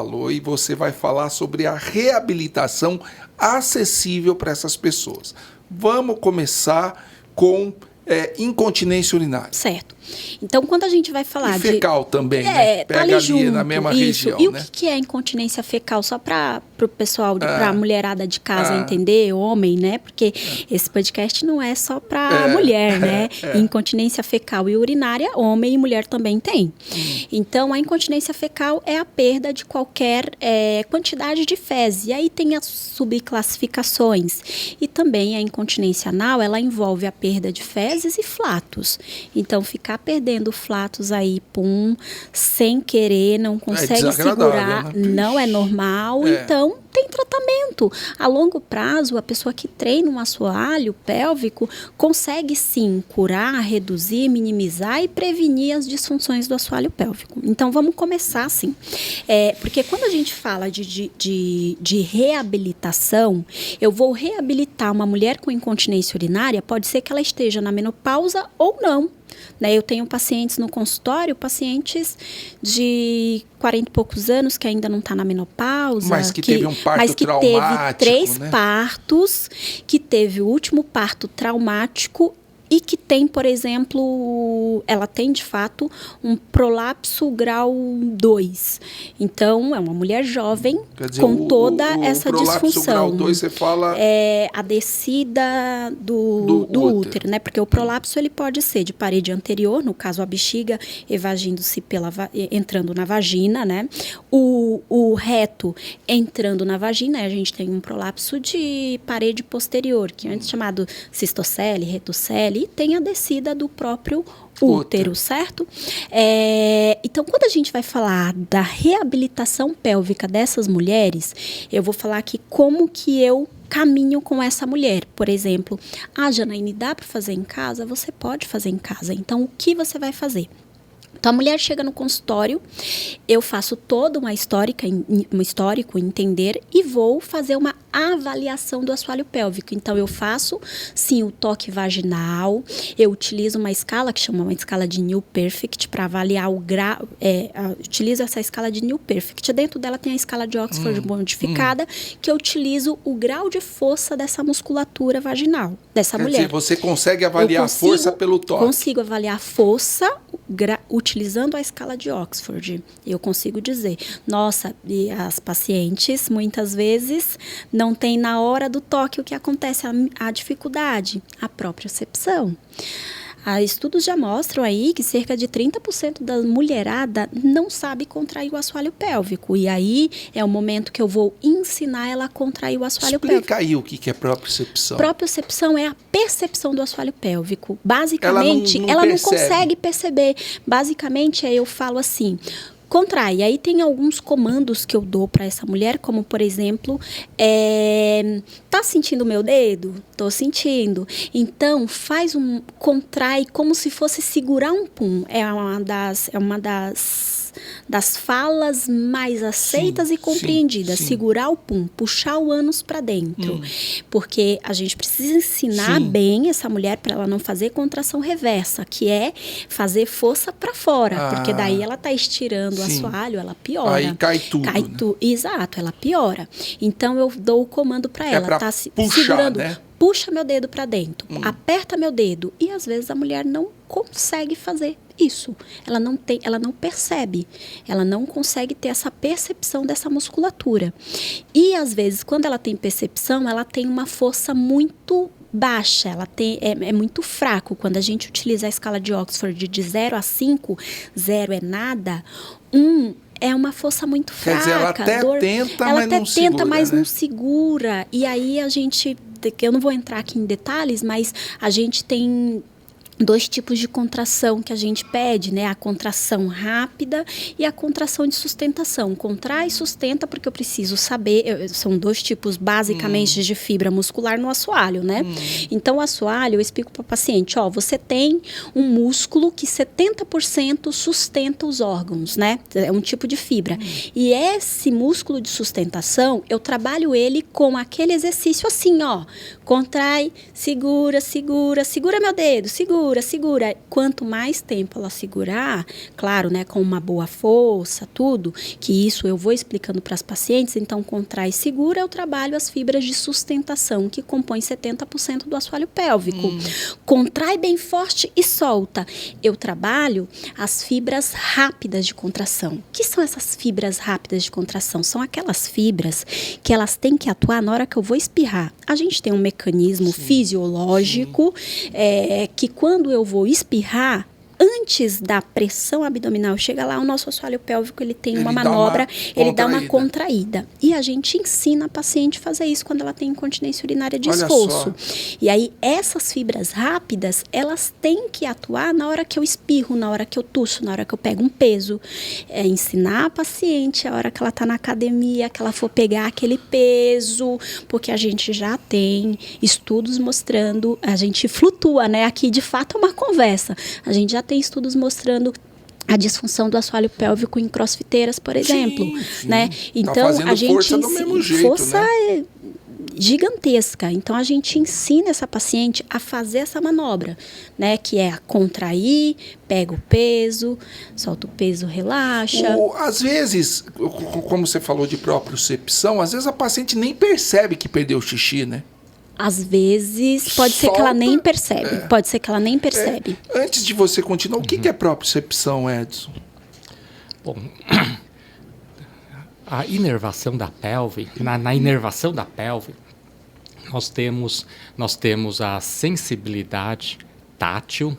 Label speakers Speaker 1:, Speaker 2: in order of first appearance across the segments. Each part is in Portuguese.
Speaker 1: falou, e você vai falar sobre a reabilitação acessível para essas pessoas. Vamos começar com incontinência urinária.
Speaker 2: Certo. Então, quando a gente vai falar
Speaker 1: e fecal também, né? Pega
Speaker 2: tá ali
Speaker 1: ali
Speaker 2: junto,
Speaker 1: na mesma
Speaker 2: isso.
Speaker 1: região,
Speaker 2: E
Speaker 1: né?
Speaker 2: o que é incontinência fecal? Só para o pessoal, para a mulherada de casa entender, homem, né? Porque esse podcast não é só para mulher, né? Incontinência fecal e urinária, homem e mulher também tem. Então, a incontinência fecal é a perda de qualquer quantidade de fezes. E aí tem as subclassificações. E também a incontinência anal, ela envolve a perda de fezes e flatos. Então, ficar perdendo flatos aí, sem querer, não consegue segurar, né? Não é normal, então tem tratamento. A longo prazo, a pessoa que treina um assoalho pélvico consegue sim curar, reduzir, minimizar e prevenir as disfunções do assoalho pélvico. Então vamos começar assim, porque quando a gente fala de reabilitação, eu vou reabilitar uma mulher com incontinência urinária, pode ser que ela esteja na menopausa ou não. Né, eu tenho pacientes no consultório, pacientes de 40 e poucos anos que ainda não está na menopausa.
Speaker 1: Mas que teve um parto traumático,
Speaker 2: teve 3 partos, que teve o último parto traumático e que tem, por exemplo, ela tem de fato um prolapso grau 2. Então, é uma mulher jovem. Quer dizer, com toda essa disfunção. O prolapso grau 2,
Speaker 1: você fala...
Speaker 2: É a descida do útero, né? Porque o prolapso ele pode ser de parede anterior, no caso a bexiga evadindo-se entrando na vagina, né? O reto entrando na vagina, a gente tem um prolapso de parede posterior, que é antes chamado cistocele, retocele, e tem a descida do próprio útero, certo? Então, quando a gente vai falar da reabilitação pélvica dessas mulheres, eu vou falar aqui como que eu caminho com essa mulher. Por exemplo, Janaíne, dá para fazer em casa? Você pode fazer em casa. Então, o que você vai fazer? Então, a mulher chega no consultório, eu faço todo um histórico, entender, e vou fazer uma avaliação do assoalho pélvico. Então, eu faço, sim, o toque vaginal, eu utilizo uma escala que chama uma escala de New Perfect para avaliar o grau, utilizo essa escala de New Perfect. Dentro dela tem a escala de Oxford modificada, que eu utilizo o grau de força dessa musculatura vaginal, dessa mulher.
Speaker 1: Quer dizer, você consegue avaliar a força pelo toque?
Speaker 2: Consigo avaliar a força utilizando a escala de Oxford. Eu consigo dizer, nossa, e as pacientes muitas vezes não tem na hora do toque o que acontece, a dificuldade, a propriocepção. Estudos já mostram aí que cerca de 30% da mulherada não sabe contrair o assoalho pélvico. E aí é o momento que eu vou ensinar ela a contrair o assoalho pélvico.
Speaker 1: Explica aí o que é propriocepção.
Speaker 2: Propriocepção é a percepção do assoalho pélvico. Basicamente, ela não consegue perceber. Basicamente, eu falo assim... Contrai. Aí tem alguns comandos que eu dou para essa mulher, como, por exemplo, tá sentindo o meu dedo? Tô sentindo. Então, contrai como se fosse segurar um pum. É uma das falas mais aceitas e compreendidas. Sim. Segurar o pum, puxar o ânus para dentro. Porque a gente precisa ensinar bem essa mulher para ela não fazer contração reversa, que é fazer força para fora. Porque daí ela tá estirando o assoalho, ela piora.
Speaker 1: Aí cai tudo.
Speaker 2: Exato, ela piora. Então, eu dou o comando para ela. Tá
Speaker 1: puxar,
Speaker 2: segurando.
Speaker 1: Né?
Speaker 2: Puxa meu dedo para dentro. Aperta meu dedo. E, às vezes, a mulher não consegue fazer isso. Ela não percebe. Ela não consegue ter essa percepção dessa musculatura. E, às vezes, quando ela tem percepção, ela tem uma força muito baixa, é muito fraco. Quando a gente utiliza a escala de Oxford de 0 a 5, 0 é nada, 1 é uma força muito fraca.
Speaker 1: Quer dizer, ela até tenta, mas não segura. E aí eu não vou entrar aqui em detalhes, mas a gente tem 2 tipos de contração que a gente pede, né? A contração rápida e a contração de sustentação. Contrai e sustenta porque eu preciso saber, são 2 tipos basicamente de fibra muscular no assoalho, né? Então, o assoalho, eu explico para o paciente, você tem um músculo que 70% sustenta os órgãos, né? É um tipo de fibra. E esse músculo de sustentação, eu trabalho ele com aquele exercício assim, contrai, segura meu dedo, segura. segura. Quanto mais tempo ela segurar, claro, né, com uma boa força, tudo, que isso eu vou explicando para as pacientes, então contrai e segura, eu trabalho as fibras de sustentação, que compõem 70% do assoalho pélvico. Contrai bem forte e solta. Eu trabalho as fibras rápidas de contração. O que são essas fibras rápidas de contração? São aquelas fibras que elas têm que atuar na hora que eu vou espirrar. A gente tem um mecanismo fisiológico que quando eu vou espirrar, antes da pressão abdominal chegar lá, o nosso assoalho pélvico ele tem uma manobra, ele dá uma contraída. E a gente ensina a paciente a fazer isso quando ela tem incontinência urinária de esforço. E aí, essas fibras rápidas, elas têm que atuar na hora que eu espirro, na hora que eu tuço, na hora que eu pego um peso. Ensinar a paciente, a hora que ela está na academia, que ela for pegar aquele peso, porque a gente já tem estudos mostrando, a gente flutua, né? Aqui, de fato, é uma conversa. A gente já tem estudos mostrando a disfunção do assoalho pélvico em crossfiteiras, por exemplo, né? Então a gente
Speaker 3: força do mesmo jeito,
Speaker 1: força né? Gigantesca. Então a gente ensina essa paciente a fazer essa manobra, né? Que é a contrair, pega o peso, solta o peso, relaxa.
Speaker 3: Às vezes, como você falou de propriocepção, às vezes a paciente nem percebe que perdeu o xixi, né?
Speaker 1: Às vezes, pode ser que ela nem percebe. Pode ser que ela nem percebe.
Speaker 3: Antes de você continuar, o que é propriocepção, Edson?
Speaker 4: Bom, a inervação da pelve, na inervação da pelve, nós temos a sensibilidade tátil,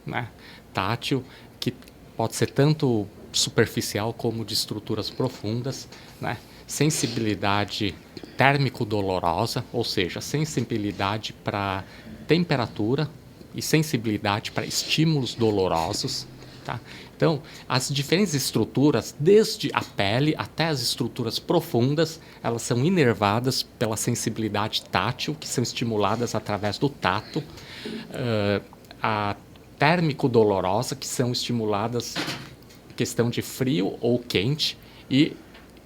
Speaker 4: né? Tátil, que pode ser tanto superficial como de estruturas profundas, né? Sensibilidade térmico-dolorosa, ou seja, sensibilidade para temperatura e sensibilidade para estímulos dolorosos. Tá? Então, as diferentes estruturas, desde a pele até as estruturas profundas, elas são inervadas pela sensibilidade tátil, que são estimuladas através do tato, a térmico-dolorosa, que são estimuladas questão de frio ou quente, e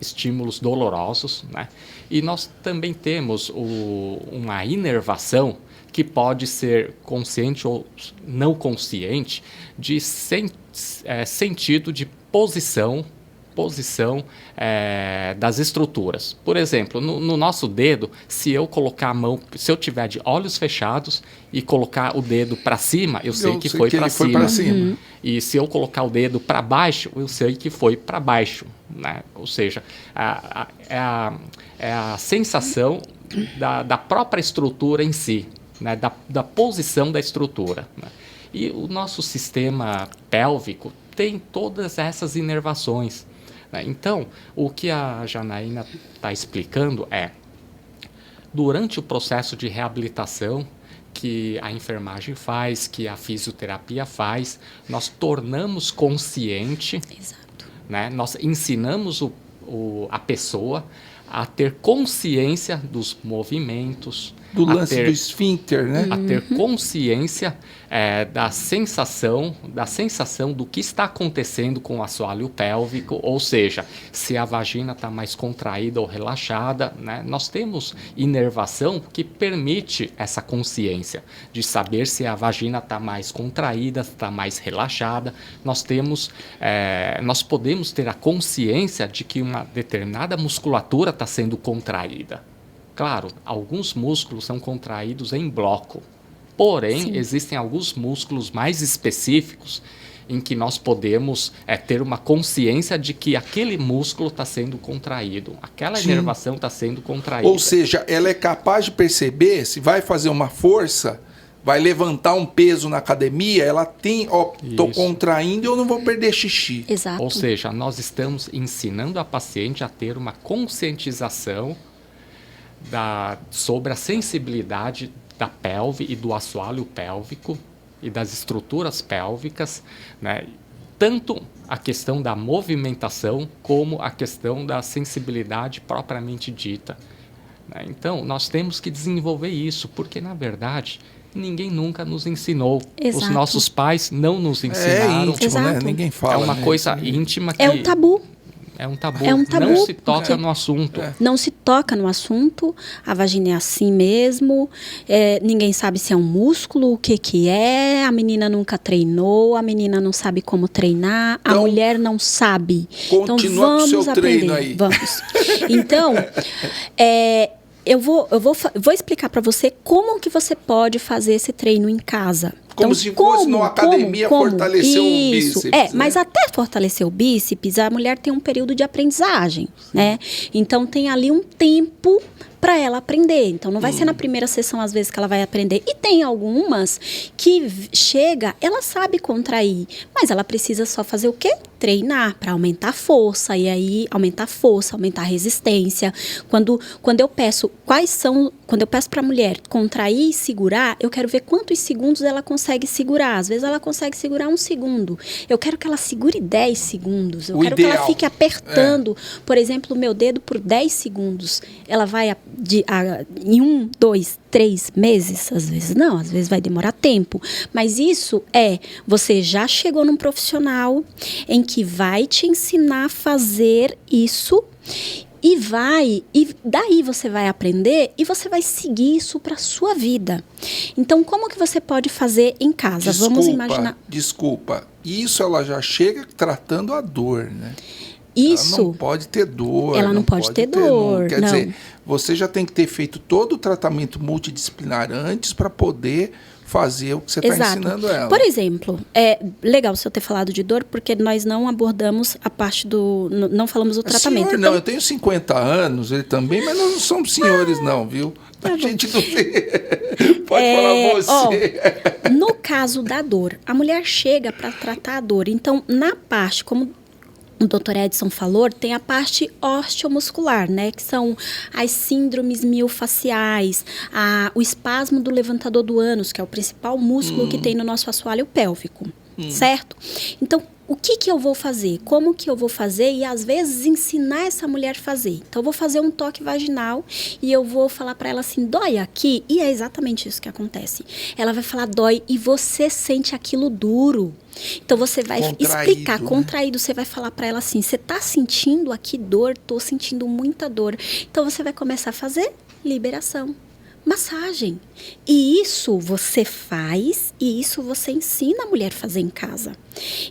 Speaker 4: estímulos dolorosos, né? E nós também temos uma inervação que pode ser consciente ou não consciente de sentido de posição das estruturas. Por exemplo, no nosso dedo, se eu colocar a mão, se eu tiver de olhos fechados e colocar o dedo para cima, eu sei que foi para cima. E se eu colocar o dedo para baixo, eu sei que foi para baixo, né? Ou seja, é a sensação da própria estrutura em si, né? da posição da estrutura, né? E o nosso sistema pélvico tem todas essas inervações. Então, o que a Janaína está explicando é, durante o processo de reabilitação que a enfermagem faz, que a fisioterapia faz, nós tornamos consciente, né? Nós ensinamos a pessoa a ter consciência dos movimentos,
Speaker 3: do lance do esfíncter, né?
Speaker 4: A ter consciência da sensação do que está acontecendo com o assoalho pélvico, ou seja, se a vagina está mais contraída ou relaxada, né? Nós temos inervação que permite essa consciência de saber se a vagina está mais contraída, está mais relaxada. Nós podemos ter a consciência de que uma determinada musculatura está sendo contraída. Claro, alguns músculos são contraídos em bloco, porém, existem alguns músculos mais específicos em que nós podemos ter uma consciência de que aquele músculo está sendo contraído, aquela inervação está sendo contraída.
Speaker 3: Ou seja, ela é capaz de perceber, se vai fazer uma força, vai levantar um peso na academia, ela tem, estou contraindo e eu não vou perder xixi.
Speaker 1: Exato.
Speaker 4: Ou seja, nós estamos ensinando a paciente a ter uma conscientização sobre a sensibilidade da pelve e do assoalho pélvico e das estruturas pélvicas, né? Tanto a questão da movimentação como a questão da sensibilidade propriamente dita, né? Então, nós temos que desenvolver isso, porque, na verdade, ninguém nunca nos ensinou.
Speaker 1: Exato.
Speaker 4: Os nossos pais não nos ensinaram.
Speaker 3: É íntimo, né? Ninguém fala.
Speaker 4: É uma coisa íntima que...
Speaker 1: É o tabu.
Speaker 4: É um tabu.
Speaker 1: Não
Speaker 4: se toca no assunto.
Speaker 1: Não se toca no assunto. A vagina é assim mesmo. Ninguém sabe se é um músculo, o que é. A menina nunca treinou. A menina não sabe como treinar. Então, a mulher não sabe. Então vamos com o seu aprender. Treino aí. Vamos. Então, eu vou explicar para você como que você pode fazer esse treino em casa.
Speaker 3: Como se fosse numa academia fortalecer o bíceps. Né?
Speaker 1: Mas até fortalecer o bíceps, a mulher tem um período de aprendizagem, né? Então tem ali um tempo para ela aprender. Então não vai ser na primeira sessão às vezes que ela vai aprender. E tem algumas que chega, ela sabe contrair, mas ela precisa só fazer o quê? Treinar para aumentar a força, e aí aumentar a força, aumentar a resistência. Quando eu peço para a mulher contrair e segurar, eu quero ver quantos segundos ela consegue segurar. Às vezes ela consegue segurar 1 segundo. Eu quero que ela segure 10 segundos. Eu quero que ela fique apertando, por exemplo, o meu dedo por 10 segundos. Ela vai em 1, 2, 3 meses? Às vezes não, às vezes vai demorar tempo. Mas isso você já chegou num profissional em que vai te ensinar a fazer isso e daí você vai aprender e você vai seguir isso para sua vida. Então, como que você pode fazer em casa? Vamos imaginar.
Speaker 3: Desculpa, isso ela já chega tratando a dor, né?
Speaker 1: Isso.
Speaker 3: Ela não pode ter dor.
Speaker 1: Ela não pode ter dor.
Speaker 3: Quer dizer, você já tem que ter feito todo o tratamento multidisciplinar antes para poder fazer o que você está ensinando ela.
Speaker 1: Por exemplo, é legal você ter falado de dor, porque nós não abordamos a parte não falamos do tratamento.
Speaker 3: Senhor, então, eu tenho 50 anos, ele também, mas nós não somos senhores não, viu? A gente não tem... Pode falar você.
Speaker 1: No caso da dor, a mulher chega para tratar a dor. Então, na parte, como o Dr. Edson falou, tem a parte osteomuscular, né? Que são as síndromes miofaciais, o espasmo do levantador do ânus, que é o principal músculo que tem no nosso assoalho pélvico, certo? Então, o que eu vou fazer? Como que eu vou fazer? E, às vezes, ensinar essa mulher a fazer. Então, eu vou fazer um toque vaginal e eu vou falar para ela assim, dói aqui? E é exatamente isso que acontece. Ela vai falar, dói, e você sente aquilo duro. Então, você vai explicar, contraído. Você vai falar para ela assim, você tá sentindo aqui dor? Tô sentindo muita dor. Então, você vai começar a fazer liberação. Massagem. E isso você faz e isso você ensina a mulher a fazer em casa.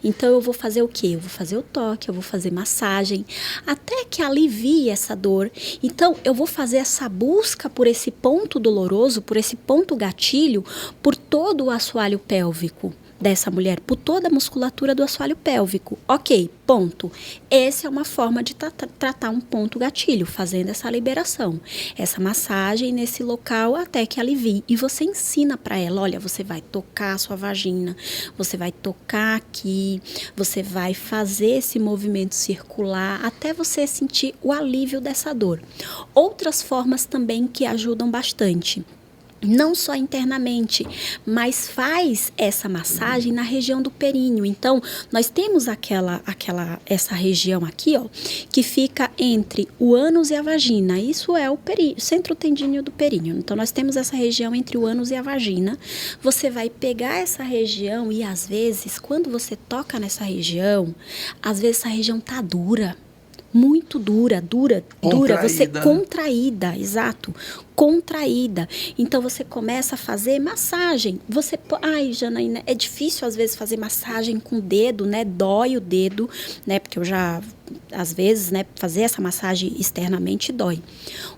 Speaker 1: Então, eu vou fazer o quê? Eu vou fazer o toque, eu vou fazer massagem, até que alivie essa dor. Então, eu vou fazer essa busca por esse ponto doloroso, por esse ponto gatilho, por todo o assoalho pélvico dessa mulher, por toda a musculatura do assoalho pélvico. Ok, ponto. Essa é uma forma de tratar um ponto gatilho, fazendo essa liberação. Essa massagem nesse local até que alivie. E você ensina para ela, olha, você vai tocar a sua vagina, você vai tocar aqui, você vai fazer esse movimento circular até você sentir o alívio dessa dor. Outras formas também que ajudam bastante. Não só internamente, mas faz essa massagem na região do períneo. Então, nós temos essa região aqui, ó, que fica entre o ânus e a vagina. Isso é o centro tendíneo do períneo. Então, nós temos essa região entre o ânus e a vagina. Você vai pegar essa região e, às vezes, quando você toca nessa região, às vezes essa região tá dura. Muito dura, você contraída, exato, contraída. Então, você começa a fazer massagem. Ai, Janaína, é difícil às vezes fazer massagem com o dedo, né? Dói o dedo, né? Porque eu já, às vezes, né, fazer essa massagem externamente dói.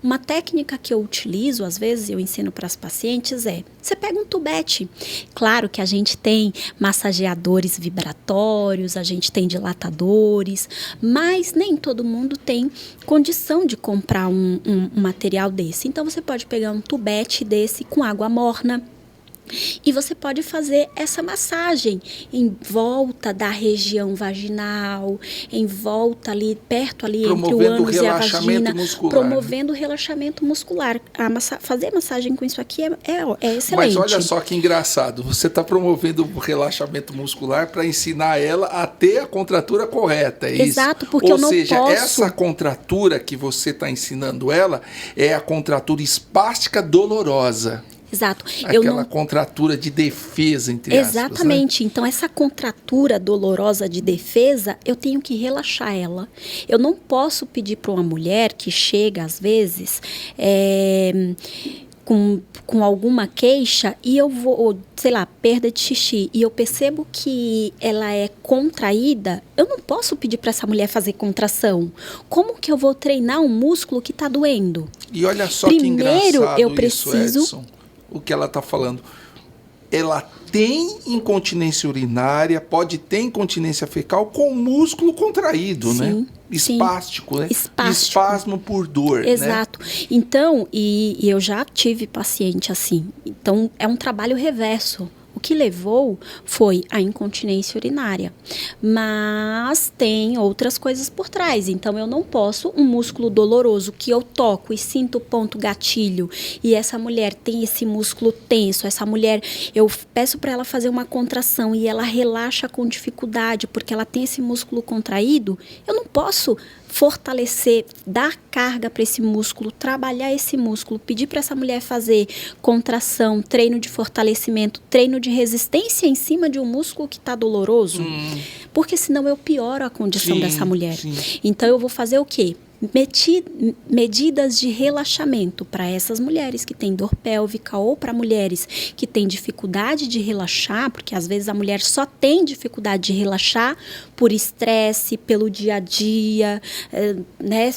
Speaker 1: Uma técnica que eu utilizo, às vezes eu ensino para as pacientes você pega um tubete. Claro que a gente tem massageadores vibratórios, a gente tem dilatadores, mas nem todo mundo tem condição de comprar um material desse. Então, você pode pegar um tubete desse com água morna. E você pode fazer essa massagem em volta da região vaginal, em volta ali, perto ali entre o ânus e a vagina, promovendo o relaxamento muscular. Fazer massagem com isso aqui é excelente.
Speaker 3: Mas olha só que engraçado, você está promovendo o relaxamento muscular para ensinar ela a ter a contratura correta, é isso?
Speaker 1: Exato, porque eu não posso...
Speaker 3: Ou seja, essa contratura que você está ensinando ela é a contratura espástica dolorosa.
Speaker 1: Exato.
Speaker 3: Aquela contratura de defesa, entre aspas.
Speaker 1: Exatamente. Né? Então, essa contratura dolorosa de defesa, eu tenho que relaxar ela. Eu não posso pedir para uma mulher que chega, às vezes, com alguma queixa e eu vou, sei lá, perda de xixi, e eu percebo que ela é contraída, eu não posso pedir para essa mulher fazer contração. Como que eu vou treinar um músculo que está doendo?
Speaker 3: E olha só primeiro, que engraçado eu preciso... isso, Edson, o que ela está falando. Ela tem incontinência urinária, pode ter incontinência fecal com o músculo contraído, sim, né? Espástico, né? Espasmo por dor,
Speaker 1: exato.
Speaker 3: Né?
Speaker 1: Então, e eu já tive paciente assim. Então, é um trabalho reverso. O que levou foi a incontinência urinária. Mas tem outras coisas por trás. Então, eu não posso, um músculo doloroso que eu toco e sinto o ponto gatilho, e essa mulher tem esse músculo tenso, essa mulher, eu peço para ela fazer uma contração e ela relaxa com dificuldade, porque ela tem esse músculo contraído, eu não posso fortalecer, dar carga para esse músculo, trabalhar esse músculo, pedir para essa mulher fazer contração, treino de fortalecimento, treino de resistência em cima de um músculo que está doloroso, porque senão eu pioro a condição dessa mulher. Sim. Então eu vou fazer o quê? Medidas de relaxamento para essas mulheres que têm dor pélvica ou para mulheres que têm dificuldade de relaxar, porque às vezes a mulher só tem dificuldade de relaxar por estresse, pelo dia a dia, né?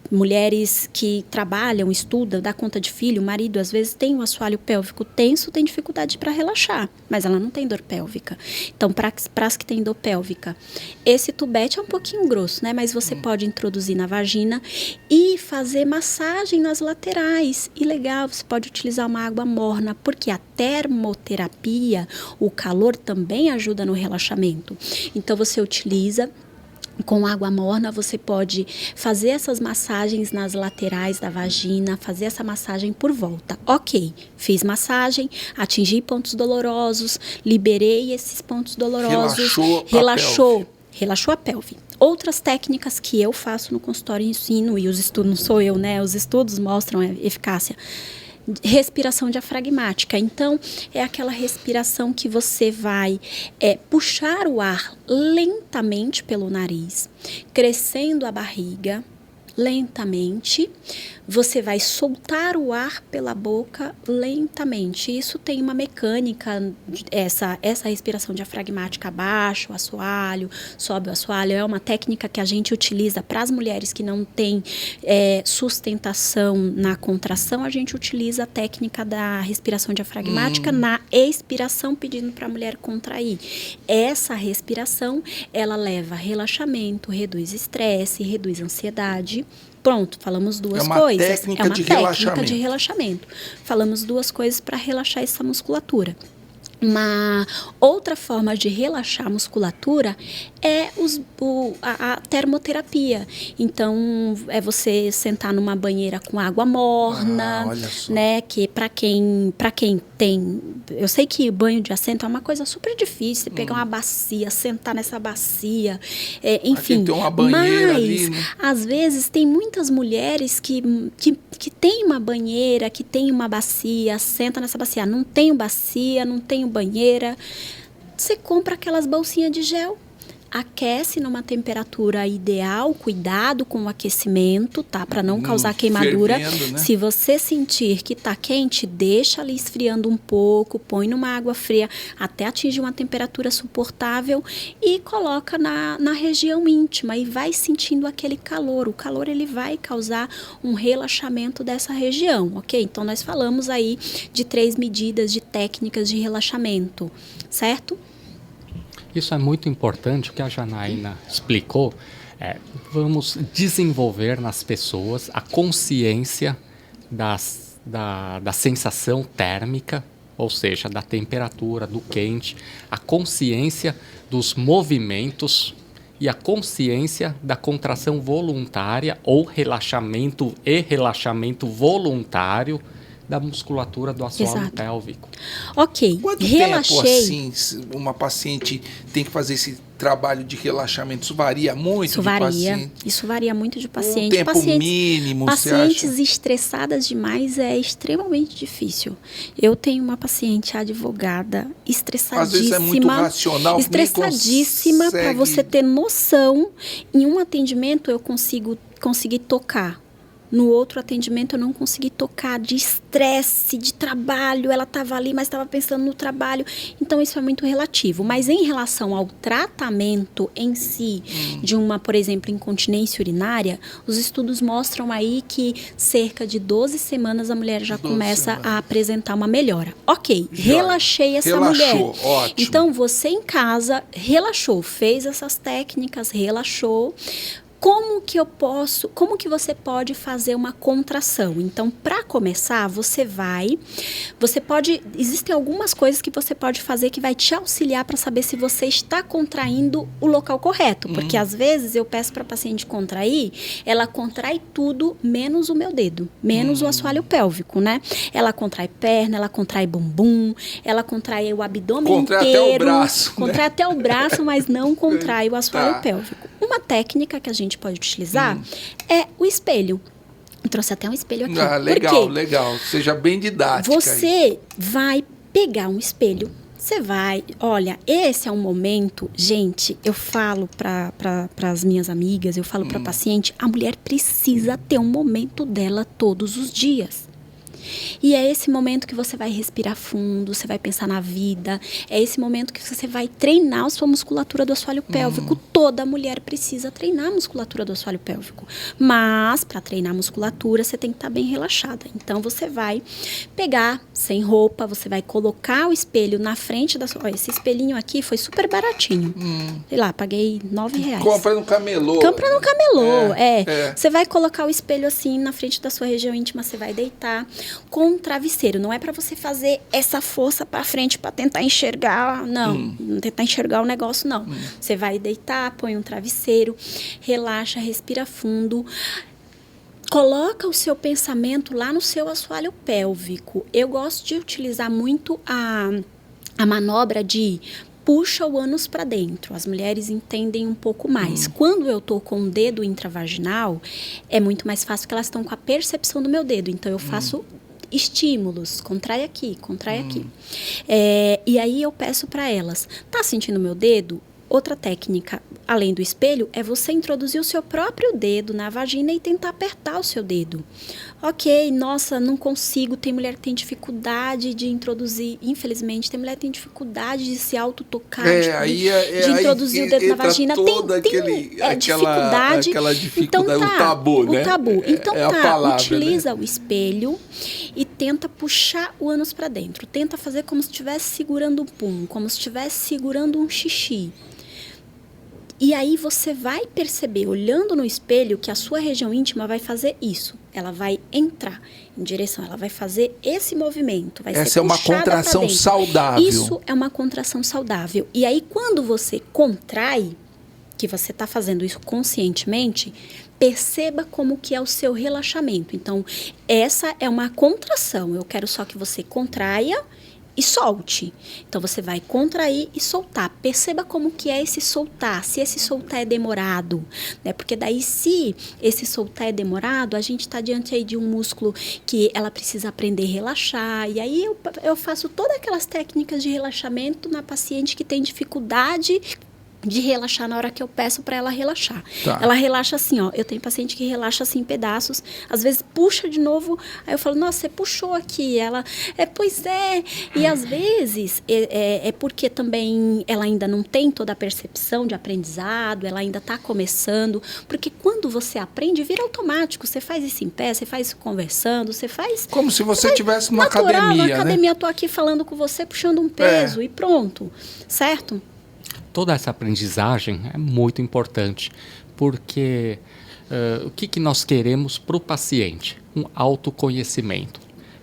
Speaker 1: Mulheres que trabalham, estudam, dá conta de filho, o marido às vezes tem um assoalho pélvico tenso, tem dificuldade para relaxar, mas ela não tem dor pélvica. Então, para as que têm dor pélvica, esse tubete é um pouquinho grosso, né? Mas você pode introduzir na vagina e fazer massagem nas laterais. E legal, você pode utilizar uma água morna, porque a termoterapia, o calor também ajuda no relaxamento. Então, você utiliza com água morna, você pode fazer essas massagens nas laterais da vagina, fazer essa massagem por volta. Ok, fiz massagem, atingi pontos dolorosos, liberei esses pontos dolorosos, relaxou a pelve. Outras técnicas que eu faço no consultório e ensino, e os estudos, não sou eu, né? Os estudos mostram a eficácia. Respiração diafragmática. Então, é aquela respiração que você vai puxar o ar lentamente pelo nariz, crescendo a barriga lentamente. Você vai soltar o ar pela boca lentamente. Isso tem uma mecânica, essa respiração diafragmática, baixa o assoalho, sobe o assoalho. É uma técnica que a gente utiliza para as mulheres que não têm sustentação na contração. A gente utiliza a técnica da respiração diafragmática na expiração, pedindo para a mulher contrair. Essa respiração, ela leva a relaxamento, reduz estresse, reduz ansiedade. Pronto, falamos duas coisas. É uma técnica de relaxamento. Falamos duas coisas para relaxar essa musculatura. Uma outra forma de relaxar a musculatura é a termoterapia. Então, é você sentar numa banheira com água morna, né? Que para quem tem... Eu sei que banho de assento é uma coisa super difícil. Você pegar uma bacia, sentar nessa bacia, enfim.
Speaker 3: Tem uma banheira
Speaker 1: mas,
Speaker 3: ali, né?
Speaker 1: Às vezes, tem muitas mulheres que tem uma banheira, que tem uma bacia, senta nessa bacia. Não tenho bacia, não tenho banheira. Você compra aquelas bolsinhas de gel. Aquece numa temperatura ideal, cuidado com o aquecimento, tá? Para não causar queimadura. Fervendo, né? Se você sentir que tá quente, deixa ali esfriando um pouco, põe numa água fria até atingir uma temperatura suportável e coloca na região íntima e vai sentindo aquele calor. O calor, ele vai causar um relaxamento dessa região, ok? Então, nós falamos aí de 3 medidas de técnicas de relaxamento, certo?
Speaker 4: Isso é muito importante, o que a Janaína explicou. Vamos desenvolver nas pessoas a consciência da sensação térmica, ou seja, da temperatura, do quente, a consciência dos movimentos e a consciência da contração voluntária ou relaxamento voluntário, da musculatura do assoalho pélvico.
Speaker 2: Ok,
Speaker 3: quanto
Speaker 2: relaxei.
Speaker 3: Tempo, assim, uma paciente tem que fazer esse trabalho de relaxamento? Isso varia muito?
Speaker 2: Isso varia muito de paciente.
Speaker 3: Tempo mínimo,
Speaker 2: pacientes estressadas demais é extremamente difícil. Eu tenho uma paciente advogada estressadíssima.
Speaker 3: Às vezes é muito racional.
Speaker 2: Estressadíssima, para você ter noção. Em um atendimento eu consegui tocar. No outro atendimento eu não consegui tocar, de estresse, de trabalho. Ela estava ali, mas estava pensando no trabalho. Então, isso é muito relativo. Mas em relação ao tratamento em si, de uma, por exemplo, incontinência urinária, os estudos mostram aí que cerca de 12 semanas a mulher já começa a apresentar uma melhora. Ok, relaxei essa mulher.
Speaker 3: Ótimo.
Speaker 2: Então, você em casa relaxou, fez essas técnicas, relaxou. Como que você pode fazer uma contração? Então, para começar, existem algumas coisas que você pode fazer que vai te auxiliar para saber se você está contraindo o local correto. Porque, às vezes, eu peço para a paciente contrair, ela contrai tudo, menos o meu dedo, menos o assoalho pélvico, né? Ela contrai perna, ela contrai bumbum, ela contrai o abdômen inteiro.
Speaker 3: Contrai até o braço.
Speaker 2: Contrai até o braço, mas não contrai o assoalho pélvico. Uma técnica que a gente pode utilizar é o espelho. Eu trouxe até um espelho aqui.
Speaker 3: Legal. Seja bem didática.
Speaker 2: Você vai pegar um espelho. Olha, esse é um momento, gente, eu falo para as minhas amigas, eu falo para a paciente, a mulher precisa ter um momento dela todos os dias. E é esse momento que você vai respirar fundo, você vai pensar na vida. É esse momento que você vai treinar a sua musculatura do assoalho pélvico. Toda mulher precisa treinar a musculatura do assoalho pélvico. Mas, para treinar a musculatura, você tem que estar bem relaxada. Então, você vai pegar sem roupa, você vai colocar o espelho na frente da sua... Olha, esse espelhinho aqui foi super baratinho. Sei lá, paguei R$9.
Speaker 3: Compra no camelô.
Speaker 2: Você vai colocar o espelho assim na frente da sua região íntima, você vai deitar com um travesseiro. Não é para você fazer essa força para frente para tentar enxergar, não tentar enxergar o negócio, não. Você vai deitar, põe um travesseiro, relaxa, respira fundo. Coloca o seu pensamento lá no seu assoalho pélvico. Eu gosto de utilizar muito a manobra de puxa o ânus para dentro. As mulheres entendem um pouco mais. Quando eu tô com o dedo intravaginal, é muito mais fácil, porque elas estão com a percepção do meu dedo. Então, eu faço estímulos, contrai aqui. E aí eu peço para elas, tá sentindo meu dedo? Outra técnica, além do espelho, é você introduzir o seu próprio dedo na vagina e tentar apertar o seu dedo. Ok, nossa, não consigo. Tem mulher que tem dificuldade de introduzir, infelizmente, tem mulher que tem dificuldade de se autotocar, de introduzir o dedo na vagina. Tem dificuldade.
Speaker 3: Aquela dificuldade, o tabu, né?
Speaker 2: O tabu. Então
Speaker 3: palavra,
Speaker 2: utiliza o espelho e tenta puxar o ânus para dentro. Tenta fazer como se estivesse segurando um pum, como se estivesse segurando um xixi. E aí você vai perceber, olhando no espelho, que a sua região íntima vai fazer isso. Ela vai entrar em direção, ela vai fazer esse movimento.
Speaker 3: Essa é uma contração saudável.
Speaker 2: Isso é uma contração saudável. E aí, quando você contrai, que você está fazendo isso conscientemente, perceba como que é o seu relaxamento. Então, essa é uma contração. Eu quero só que você contraia e solte. Então, você vai contrair e soltar. Perceba como que é esse soltar. Se esse soltar é demorado, né? Porque daí, se esse soltar é demorado, a gente está diante aí de um músculo que ela precisa aprender a relaxar. E aí, eu faço todas aquelas técnicas de relaxamento na paciente que tem dificuldade de relaxar na hora que eu peço para ela relaxar. Tá. Ela relaxa assim, ó. Eu tenho paciente que relaxa assim em pedaços, às vezes puxa de novo, aí eu falo, nossa, você puxou aqui. Ela, pois é. E às vezes é porque também ela ainda não tem toda a percepção de aprendizado, ela ainda está começando, porque quando você aprende, vira automático. Você faz isso em pé, você faz isso conversando, você faz...
Speaker 3: Como se você estivesse numa
Speaker 2: natural,
Speaker 3: academia,
Speaker 2: na academia, eu tô aqui falando com você, puxando um peso e pronto, certo?
Speaker 4: Toda essa aprendizagem é muito importante, porque o que nós queremos para o paciente? Um autoconhecimento.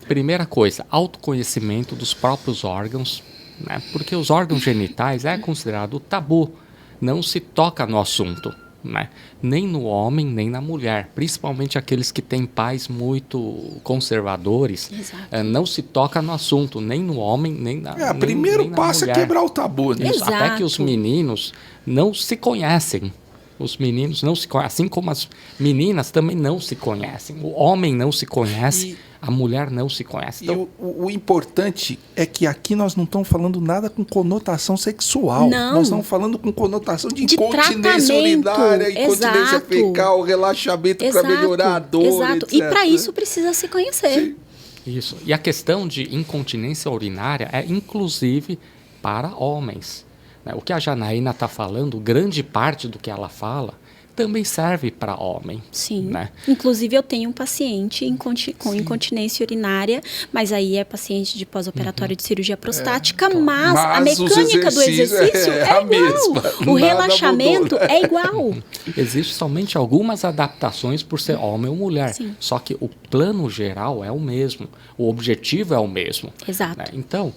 Speaker 4: Primeira coisa, autoconhecimento dos próprios órgãos, né? Porque os órgãos genitais é considerado tabu, não se toca no assunto. né? Nem no homem, nem na mulher. Principalmente aqueles que têm pais muito conservadores. Não se toca no assunto, nem no homem, nem na mulher.
Speaker 3: O primeiro passo é quebrar o tabu, né?
Speaker 4: Isso, até que os meninos não se conhecem. Os meninos não se conhecem, assim como as meninas também não se conhecem. O homem não se conhece, a mulher não se conhece. Então,
Speaker 3: o importante é que aqui nós não estamos falando nada com conotação sexual.
Speaker 2: Não.
Speaker 3: Nós estamos falando com conotação de incontinência urinária, incontinência fecal, relaxamento para melhorar a dor,
Speaker 2: Exato.
Speaker 3: etc.
Speaker 2: E para isso precisa se conhecer.
Speaker 3: Sim.
Speaker 4: Isso. E a questão de incontinência urinária é inclusive para homens. O que a Janaína está falando, grande parte do que ela fala, também serve para homem.
Speaker 2: Sim.
Speaker 4: Né?
Speaker 2: Inclusive, eu tenho um paciente com incontinência urinária, mas aí é paciente de pós-operatório de cirurgia prostática, mas a mecânica do exercício é
Speaker 3: a
Speaker 2: igual.
Speaker 3: mesma.
Speaker 2: O relaxamento é igual.
Speaker 4: Existem somente algumas adaptações por ser homem ou mulher.
Speaker 2: Sim.
Speaker 4: Só que o plano geral é o mesmo. O objetivo é o mesmo.
Speaker 2: Exato.
Speaker 4: Né? Então,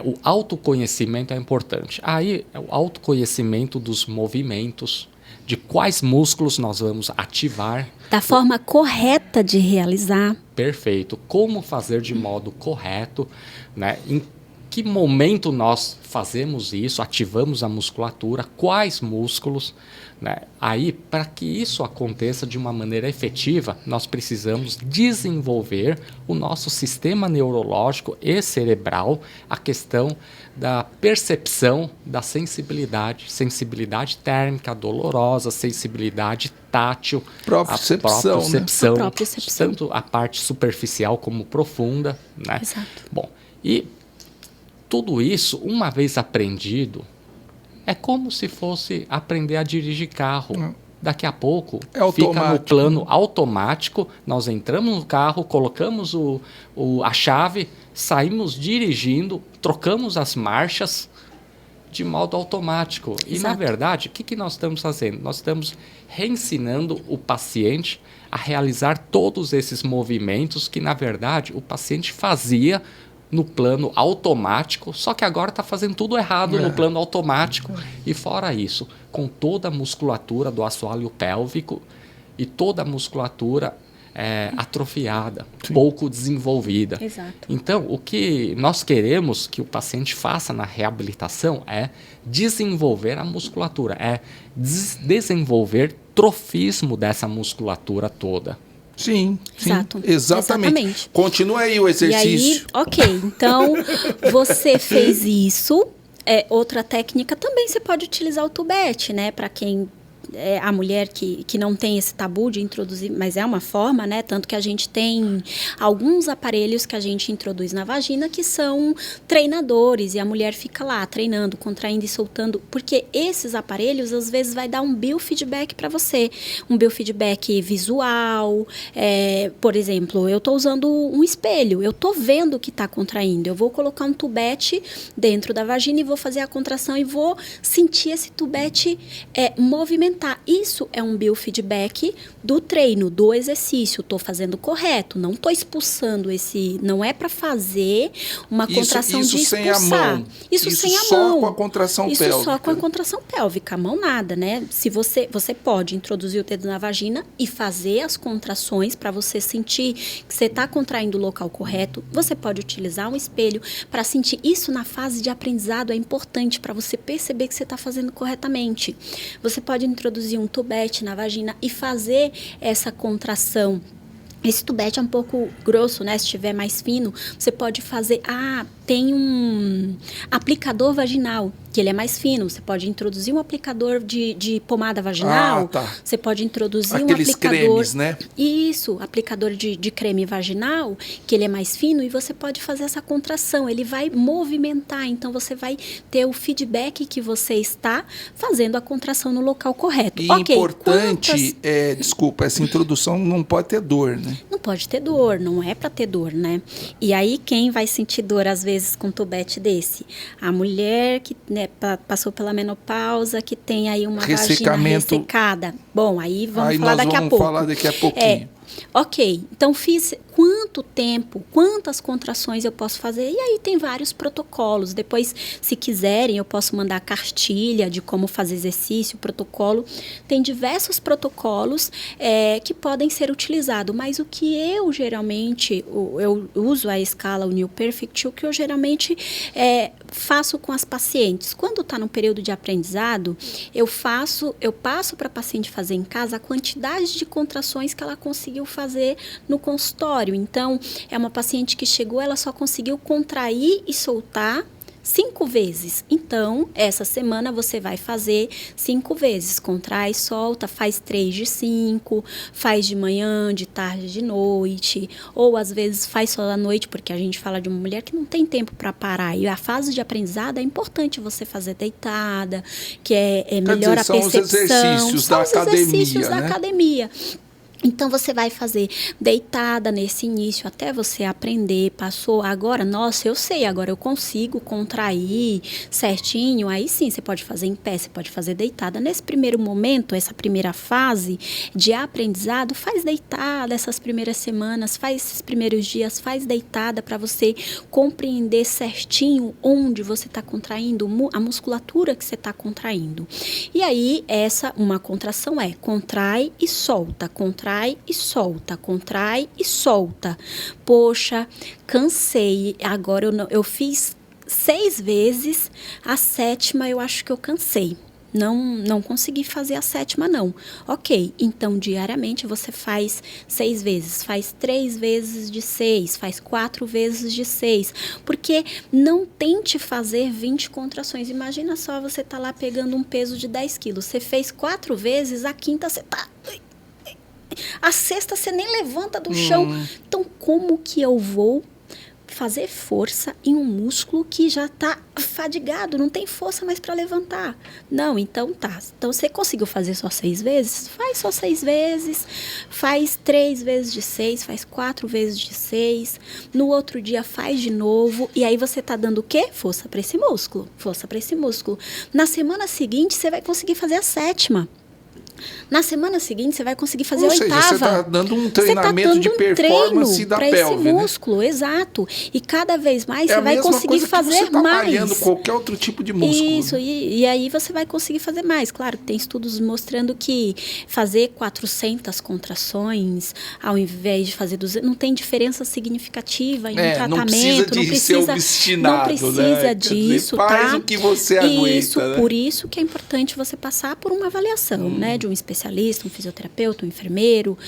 Speaker 4: o autoconhecimento é importante. Aí, o autoconhecimento dos movimentos, de quais músculos nós vamos ativar.
Speaker 2: Da forma correta de realizar.
Speaker 4: Perfeito. Como fazer de modo correto, né? Em que momento nós fazemos isso, ativamos a musculatura, quais músculos, né? Aí, para que isso aconteça de uma maneira efetiva, nós precisamos desenvolver o nosso sistema neurológico e cerebral, a questão da percepção da sensibilidade térmica, dolorosa, sensibilidade tátil,
Speaker 3: propriocepção,
Speaker 4: a
Speaker 2: propriocepção.
Speaker 4: Tanto a parte superficial como profunda, né?
Speaker 2: Exato.
Speaker 4: Bom, e tudo isso, uma vez aprendido, é como se fosse aprender a dirigir carro. Daqui a pouco, fica no plano automático, nós entramos no carro, colocamos a chave, saímos dirigindo, trocamos as marchas de modo automático.
Speaker 2: Exato.
Speaker 4: E, na verdade, o que nós estamos fazendo? Nós estamos reensinando o paciente a realizar todos esses movimentos que, na verdade, o paciente fazia no plano automático, só que agora está fazendo tudo errado no plano automático. E fora isso, com toda a musculatura do assoalho pélvico e toda a musculatura atrofiada, pouco desenvolvida.
Speaker 2: Exato.
Speaker 4: Então, o que nós queremos que o paciente faça na reabilitação é desenvolver a musculatura, é desenvolver trofismo dessa musculatura toda.
Speaker 3: Sim,
Speaker 2: Exato.
Speaker 3: Exatamente. Continua aí o exercício.
Speaker 2: E aí, ok, então você fez isso. Outra técnica também você pode utilizar o tubete, né? Para quem a mulher que não tem esse tabu de introduzir, mas é uma forma, né? Tanto que a gente tem alguns aparelhos que a gente introduz na vagina que são treinadores e a mulher fica lá treinando, contraindo e soltando, porque esses aparelhos às vezes vai dar um biofeedback para você, um biofeedback visual. Por exemplo, eu estou usando um espelho, eu estou vendo que está contraindo, eu vou colocar um tubete dentro da vagina e vou fazer a contração e vou sentir esse tubete movimentar. Isso é um biofeedback do treino, do exercício. Estou fazendo correto, não estou expulsando não é para fazer uma contração de expulsar. Isso sem a mão.
Speaker 3: Só com a contração pélvica.
Speaker 2: Isso só com a contração pélvica, a mão nada, né? Se você pode introduzir o dedo na vagina e fazer as contrações para você sentir que você está contraindo o local correto. Você pode utilizar um espelho para sentir. Isso na fase de aprendizado é importante para você perceber que você está fazendo corretamente. Você pode introduzir um tubete na vagina e fazer essa contração. Esse tubete é um pouco grosso, né? Se estiver mais fino, você pode fazer... tem um aplicador vaginal, que ele é mais fino. Você pode introduzir um aplicador de pomada vaginal. Você pode introduzir
Speaker 3: aqueles
Speaker 2: um aplicador...
Speaker 3: cremes, né?
Speaker 2: Isso, aplicador de creme vaginal, que ele é mais fino, e você pode fazer essa contração. Ele vai movimentar, então você vai ter o feedback que você está fazendo a contração no local correto.
Speaker 3: E importante, desculpa, essa introdução não pode ter dor, né?
Speaker 2: Não pode ter dor, não é para ter dor, né? E aí, quem vai sentir dor, às vezes, com um tubete desse? A mulher que passou pela menopausa, que tem aí uma vagina ressecada. Bom, aí vamos falar daqui a pouco.
Speaker 3: Falar daqui a pouquinho.
Speaker 2: Ok, então
Speaker 1: quanto tempo, quantas contrações eu posso fazer. E aí tem vários protocolos. Depois, se quiserem, eu posso mandar cartilha de como fazer exercício, protocolo. Tem diversos protocolos que podem ser utilizados. Mas o que eu geralmente, eu uso a escala o New Perfect, o que eu geralmente faço com as pacientes. Quando está no período de aprendizado, eu passo para a paciente fazer em casa a quantidade de contrações que ela conseguiu fazer no consultório. Então, é uma paciente que chegou, ela só conseguiu contrair e soltar 5 vezes. Então, essa semana você vai fazer 5 vezes. Contrai, solta, faz 3 de 5, faz de manhã, de tarde, de noite. Ou, às vezes, faz só à noite, porque a gente fala de uma mulher que não tem tempo para parar. E a fase de aprendizado é importante você fazer deitada, que é melhor a percepção.
Speaker 3: São os exercícios da
Speaker 1: academia. Então, você vai fazer deitada nesse início até você aprender, passou, agora, nossa, eu sei, agora eu consigo contrair certinho, aí sim, você pode fazer em pé, você pode fazer deitada. Nesse primeiro momento, essa primeira fase de aprendizado, faz deitada essas primeiras semanas, faz esses primeiros dias, faz deitada para você compreender certinho onde você está contraindo, a musculatura que você está contraindo. E aí, uma contração contrai e solta, contrai e solta, contrai e solta. Poxa, cansei. Agora eu fiz 6 vezes, a 7ª eu acho que eu cansei. Não consegui fazer a 7ª, não. Ok, então diariamente você faz 6 vezes, faz 3 vezes de 6, faz 4 vezes de 6. Porque não tente fazer 20 contrações. Imagina só, você tá lá pegando um peso de 10 quilos. Você fez 4 vezes, a 5ª você tá... A 6ª você nem levanta do chão. Então, como que eu vou fazer força em um músculo que já está fadigado, não tem força mais para levantar? Não, então tá. Então, você conseguiu fazer só 6 vezes? Faz só 6 vezes, faz 3 vezes de 6, faz 4 vezes de 6. No outro dia, faz de novo. E aí, você tá dando o quê? Força para esse músculo. Força para esse músculo. Na semana seguinte, você vai conseguir fazer a 7ª. Na semana seguinte, você vai conseguir fazer a 8ª.
Speaker 3: Você está dando um treinamento de performance da pelve,
Speaker 1: esse músculo, né? Exato. E cada vez mais você vai conseguir fazer mais. Você está
Speaker 3: malhando qualquer outro tipo de músculo.
Speaker 1: Isso, e aí você vai conseguir fazer mais. Claro, tem estudos mostrando que fazer 400 contrações ao invés de fazer 200 não tem diferença significativa em um tratamento.
Speaker 3: Não precisa ser obstinado,
Speaker 1: não precisa disso,
Speaker 3: faz o que você aguenta.
Speaker 1: Isso,
Speaker 3: né?
Speaker 1: Por isso que é importante você passar por uma avaliação, né? De um especialista, um fisioterapeuta, um enfermeiro,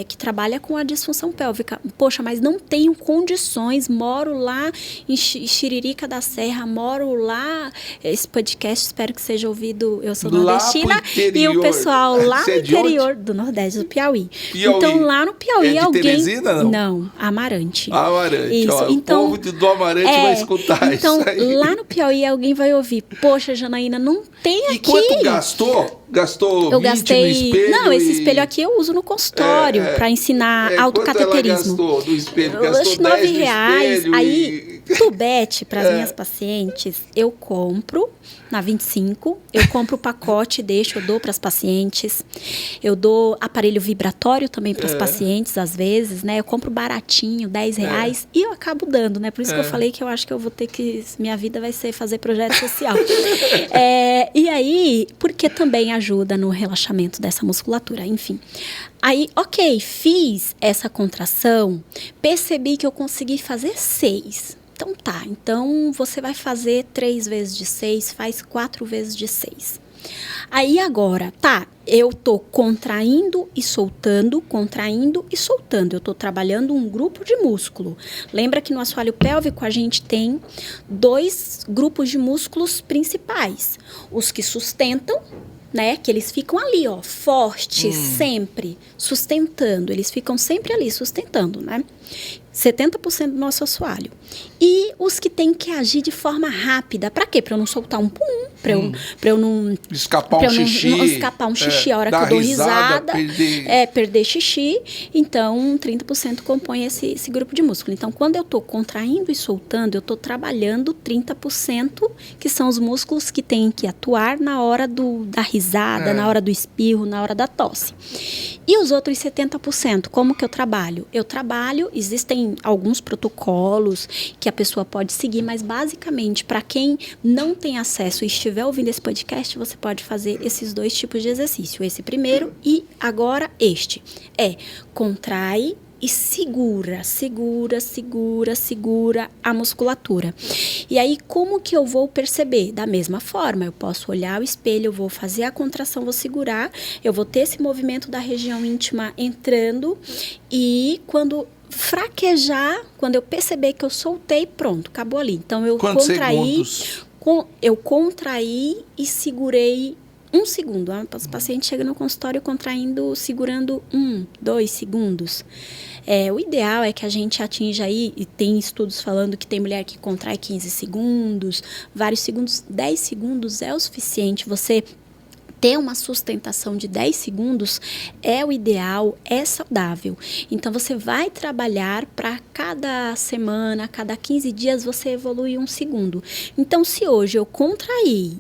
Speaker 1: que trabalha com a disfunção pélvica. Poxa, mas não tenho condições, moro lá em Xiririca da Serra, moro lá, esse podcast espero que seja ouvido, eu sou nordestina, e o pessoal lá no interior do Nordeste, do Piauí. Então, lá no Piauí, alguém...
Speaker 3: Teresina,
Speaker 1: não, Amarante.
Speaker 3: Amarante,
Speaker 1: isso.
Speaker 3: Então, o povo do Amarante vai escutar
Speaker 1: então,
Speaker 3: isso aí.
Speaker 1: Lá no Piauí, alguém vai ouvir, poxa, Janaína, não tem aqui...
Speaker 3: E quanto gastou? Gastou
Speaker 1: eu
Speaker 3: 20
Speaker 1: gastei,
Speaker 3: no espelho?
Speaker 1: Não, esse espelho aqui eu uso no consultório para ensinar autocateterismo.
Speaker 3: Quanto ela gastou do espelho? Gastou
Speaker 1: R$9. Aí, tubete para as minhas pacientes, eu compro na 25, eu compro o pacote, eu dou para as pacientes. Eu dou aparelho vibratório também para as pacientes, às vezes, né? Eu compro baratinho, R$10, e eu acabo dando, né? Por isso que eu falei que eu acho que eu vou ter que... Minha vida vai ser fazer projeto social. E aí, porque também ajuda no relaxamento dessa musculatura, enfim. Aí, ok, fiz essa contração, percebi que eu consegui fazer 6. Então tá, então você vai fazer 3 vezes de 6, faz 4 vezes de 6. Aí agora, tá, eu tô contraindo e soltando, eu tô trabalhando um grupo de músculo. Lembra que no assoalho pélvico a gente tem 2 grupos de músculos principais. Os que sustentam, né, que eles ficam ali, ó, fortes, sempre, sustentando. Eles ficam sempre ali, sustentando, né? 70% do nosso assoalho. E os que têm que agir de forma rápida. Para quê? Para eu não soltar um pum, para eu não
Speaker 3: escapar um xixi.
Speaker 1: Não escapar um xixi a hora que eu dou risada. Perder xixi. Então, 30% compõe esse grupo de músculo. Então, quando eu estou contraindo e soltando, eu estou trabalhando 30%, que são os músculos que têm que atuar na hora da risada, na hora do espirro, na hora da tosse. E os outros 70%, como que eu trabalho? Existem alguns protocolos que a pessoa pode seguir, mas basicamente, para quem não tem acesso e estiver ouvindo esse podcast, você pode fazer esses 2 tipos de exercício. Esse primeiro e agora este. Contrai e segura a musculatura. E aí, como que eu vou perceber? Da mesma forma, eu posso olhar o espelho, eu vou fazer a contração, vou segurar, eu vou ter esse movimento da região íntima entrando e quando fraquejar, quando eu perceber que eu soltei, pronto, acabou ali. Então, eu contraí e segurei 1 segundo. O paciente chega no consultório segurando 1, 2 segundos. O ideal é que a gente atinja aí, e tem estudos falando que tem mulher que contrai 15 segundos, vários segundos, 10 segundos é o suficiente. Você ter uma sustentação de 10 segundos é o ideal, é saudável. Então, você vai trabalhar para cada semana, cada 15 dias, você evolui 1 segundo. Então, se hoje eu contraí,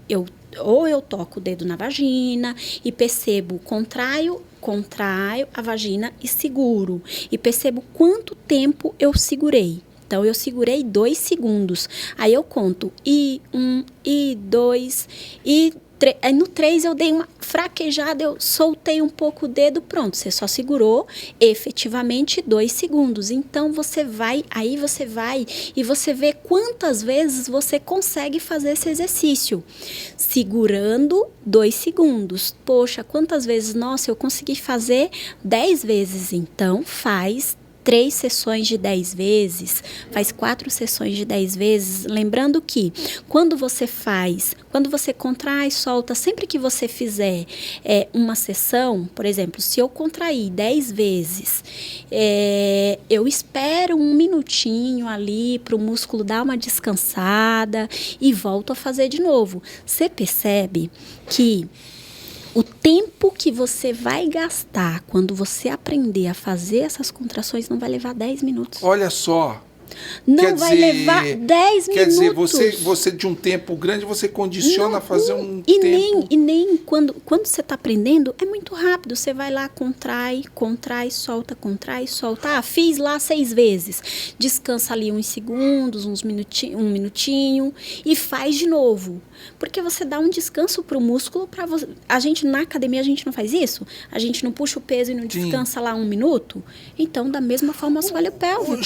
Speaker 1: ou eu toco o dedo na vagina e percebo, contraio a vagina e seguro. E percebo quanto tempo eu segurei. Então, eu segurei 2 segundos. Aí eu conto e 1, e 2, e 3. Aí no 3 eu dei uma fraquejada, eu soltei um pouco o dedo, pronto. Você só segurou efetivamente 2 segundos. Então, você vai e você vê quantas vezes você consegue fazer esse exercício. Segurando 2 segundos. Poxa, quantas vezes? Nossa, eu consegui fazer 10 vezes. Então, faz 3 sessões de 10 vezes, faz 4 sessões de 10 vezes, lembrando que quando você contrai, solta, sempre que você fizer uma sessão, por exemplo, se eu contrair 10 vezes, eu espero 1 minutinho ali para o músculo dar uma descansada e volto a fazer de novo. Você percebe que o tempo que você vai gastar quando você aprender a fazer essas contrações não vai levar 10 minutos.
Speaker 3: Olha só.
Speaker 1: Não vai levar 10 minutos.
Speaker 3: Quer dizer, você de um tempo grande, você condiciona a fazer um tempo...
Speaker 1: E nem quando você está aprendendo, é muito rápido. Você vai lá, contrai, solta. Fiz lá 6 vezes. Descansa ali uns segundos, um minutinho e faz de novo. Porque você dá um descanso para o músculo. Na academia, a gente não faz isso? A gente não puxa o peso e não descansa lá 1 minuto? Então, da mesma forma, o assoalho pélvico.